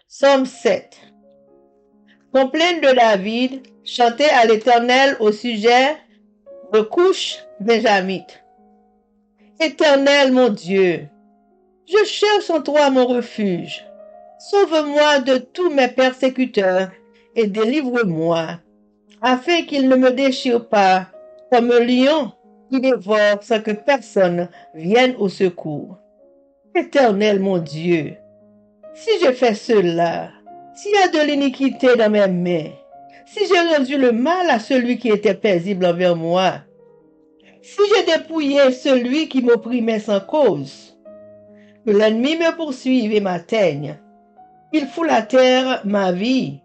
Psaume 7. Complainte de David, chantée à l'Éternel au sujet de couches benjamites. Éternel mon Dieu, je cherche en toi mon refuge. Sauve-moi de tous mes persécuteurs et délivre-moi, afin qu'ils ne me déchirent pas comme un lion qui dévore sans que personne vienne au secours. Éternel mon Dieu, si je fais cela, s'il y a de l'iniquité dans mes mains, si j'ai rendu le mal à celui qui était paisible envers moi, si j'ai dépouillé celui qui m'opprimait sans cause, que l'ennemi me poursuive et m'atteigne, qu'il foule à terre ma vie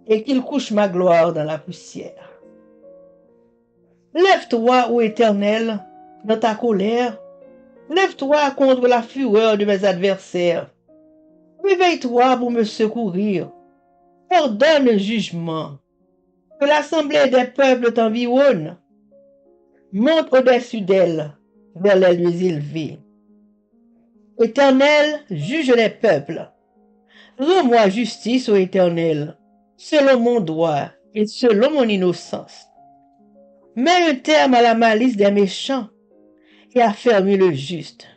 et qu'il couche ma gloire dans la poussière. Lève-toi, ô Éternel, dans ta colère. Lève-toi contre la fureur de mes adversaires. Réveille-toi pour me secourir. Ordonne le jugement. Que l'assemblée des peuples t'environne. Monte au-dessus d'elle, vers les lieux élevés. Éternel, juge les peuples. Rends-moi justice, ô Éternel, selon mon droit et selon mon innocence. Mets un terme à la malice des méchants et affermis le juste.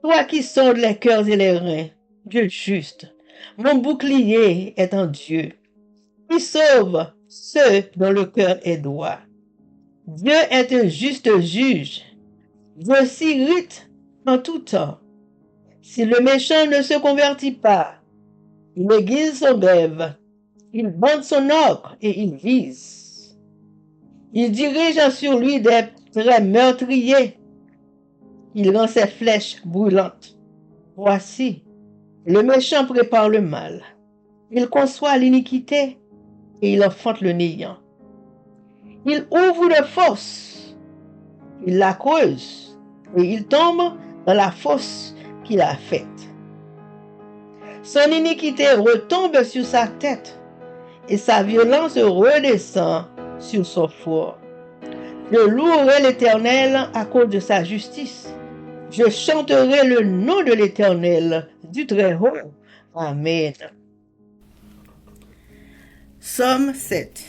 Toi qui sondes les cœurs et les reins, Dieu juste, mon bouclier est en Dieu, qui sauve ceux dont le cœur est droit. Dieu est un juste juge. Dieu s'irrite en tout temps. Si le méchant ne se convertit pas, il aiguise son glaive, il bande son arc et il vise. Il dirige sur lui des traits meurtriers. Il rend ses flèches brûlantes. Voici, le méchant prépare le mal. Il conçoit l'iniquité et il enfante le néant. Il ouvre une fosse, il la creuse et il tombe dans la fosse qu'il a faite. Son iniquité retombe sur sa tête et sa violence redescend sur son foie. Je louerai l'Éternel à cause de sa justice. Je chanterai le nom de l'Éternel du Très-Haut. Amen. Psaume 7.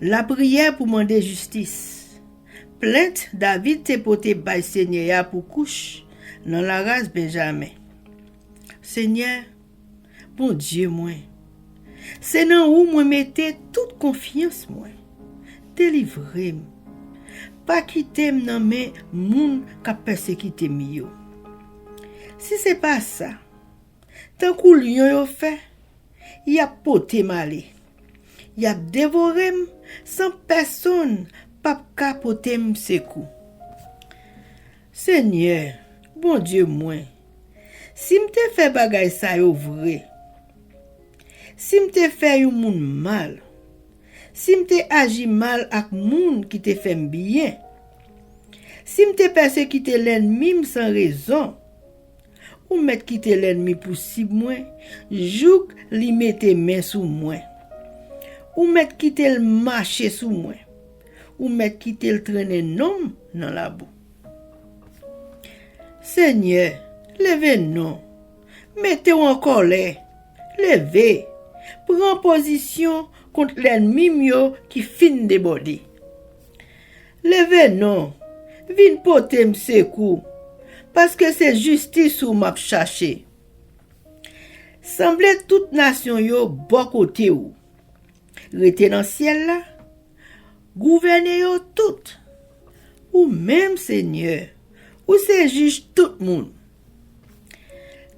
La prière pour demander justice. Plainte David te poté bay Seigneur pour couche dans la race Benjamin. Seigneur, bon Dieu moi, c'est dans où moi mettez toute confiance moi. Délivrez-moi. Pas quitter nan men moun ka persécuté yo. Si c'est pas ça, tant kou lion yo fait, y a poté malé. Y a dévoré sans personne pas capoter sekou. Seigneur, bon Dieu moi, si m'te fait bagay sa yo vrai, si m'te fait yon moun mal, si m'te agi mal ak moun qui te fait bien, si m'te persécuté l'ennemi sans raison, ou m'te quitté l'ennemi pour si moi, jouk li mette main sous moi, ou m'te quitté le marcher sous moi, ou m'te quitté le traîner nom dans la boue. Seigneur, levez non, mettez-vous en colère, levez, prends position contre l'ennemi mio qui fin débordé. Levez non, vin pote m'sekou, parce que c'est justice ou m'a cherché. Semble toute nation yo bon côté ou. Rete dans ciel là, gouvernez yo tout. Ou même Seigneur, ou c'est juge tout monde.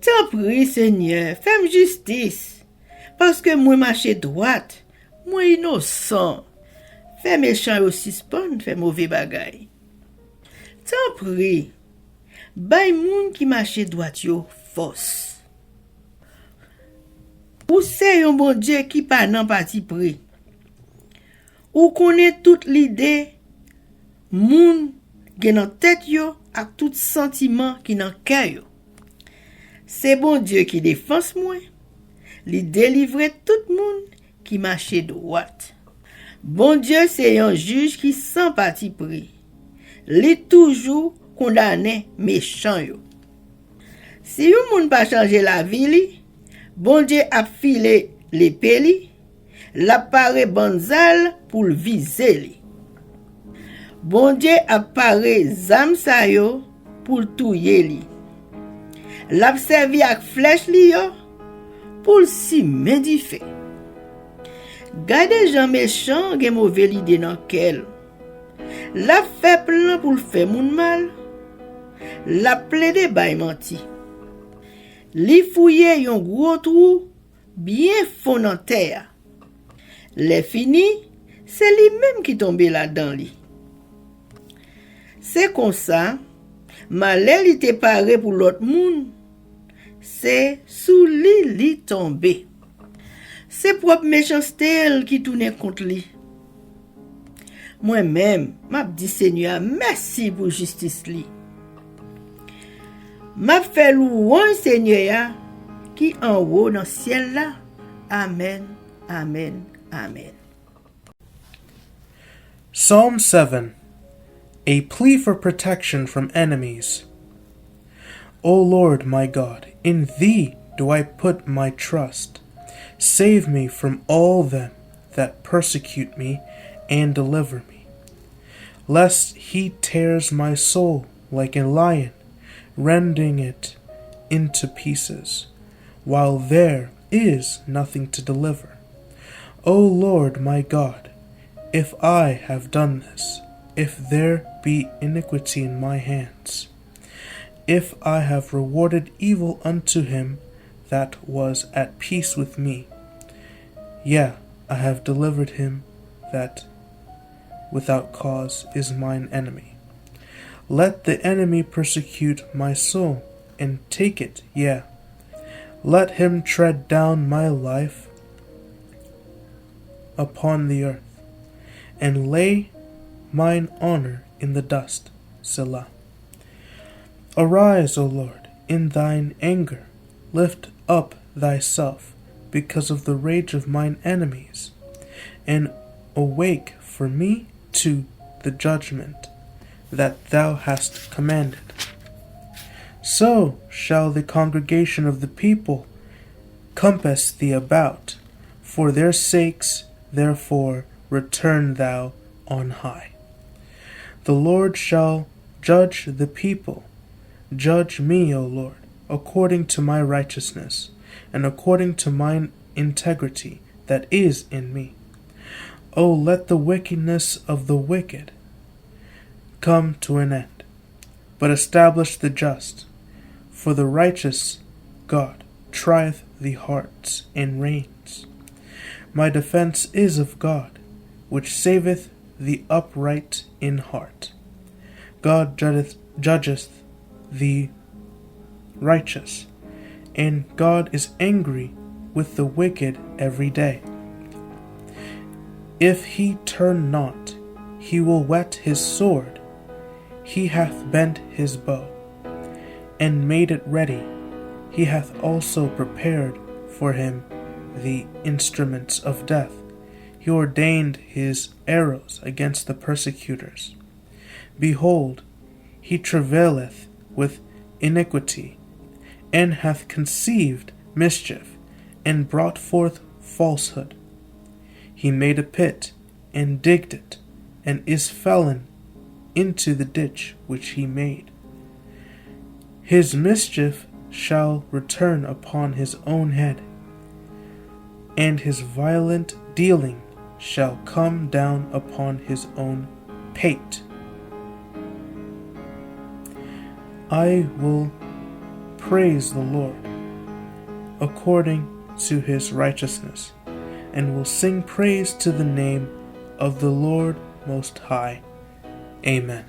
T'en prie Seigneur, fais-moi justice, parce que moi marche droite. Moi innocent, fais méchant au suspend, fais mauvais bagay. T'en prie, bay moun qui marche droite yo force. Ou c'est un bon Dieu qui pas nan parti pris. Ou connaît toute l'idée moun gen nan tête yo ak tout sentiment qui nan cœur yo. C'est bon Dieu qui défense moi, li délivre tout moun qui marche droite. Bon Dieu, c'est un juge qui sans parti pris. Li toujours condamné méchant yo. Si yon moun pas changer la vie li, Bon Dieu a filé l'épée li, la pare banzal pour le viser li. Bon Dieu a pare zam sa yo pour touye li. L'a servi ak flèche li yo pour si médife. Gade jan méchant gen mauvais l'idée nan kel. La fait plan pour le faire moun mal. La plaide bay manti. Li fouye yon gros trou bien fond nan terre. Le fini, c'est li même qui tombe là-dedans li. C'est comme ça, malè li te pare pour l'autre moun, c'est sous li tombe. C'est propre méchanceté qui tourne contre li. Moi-même, m'a dit Seigneur, merci pour justice li. M'a fait louange Seigneur qui en haut dans ciel là. Amen, amen, amen. Psalm 7. A plea for protection from enemies. O Lord my God, in Thee do I put my trust. Save me from all them that persecute me, and deliver me. Lest he tears my soul like a lion, rending it into pieces, while there is nothing to deliver. O Lord my God, if I have done this, if there be iniquity in my hands, if I have rewarded evil unto him that was at peace with me, yea, I have delivered him that without cause is mine enemy. Let the enemy persecute my soul, and take it, yea. Let him tread down my life upon the earth, and lay mine honor in the dust. Selah. Arise, O Lord, in thine anger. Lift up thyself because of the rage of mine enemies, and awake for me to the judgment that thou hast commanded. So shall the congregation of the people compass thee about. For their sakes, therefore, return thou on high. The Lord shall judge the people. Judge me, O Lord, according to my righteousness, and according to mine integrity that is in me. O let the wickedness of the wicked come to an end, but establish the just. For the righteous God trieth the hearts and reins. My defense is of God, which saveth the upright in heart. God judgeth the righteous, and God is angry with the wicked every day. If he turn not, he will whet his sword. He hath bent his bow, and made it ready. He hath also prepared for him the instruments of death. He ordained his arrows against the persecutors. Behold, he travaileth with iniquity, and hath conceived mischief, and brought forth falsehood. He made a pit, and digged it, and is fallen into the ditch which he made. His mischief shall return upon his own head, and his violent dealing shall come down upon his own pate. I will praise the Lord according to his righteousness, and will sing praise to the name of the Lord Most High. Amen.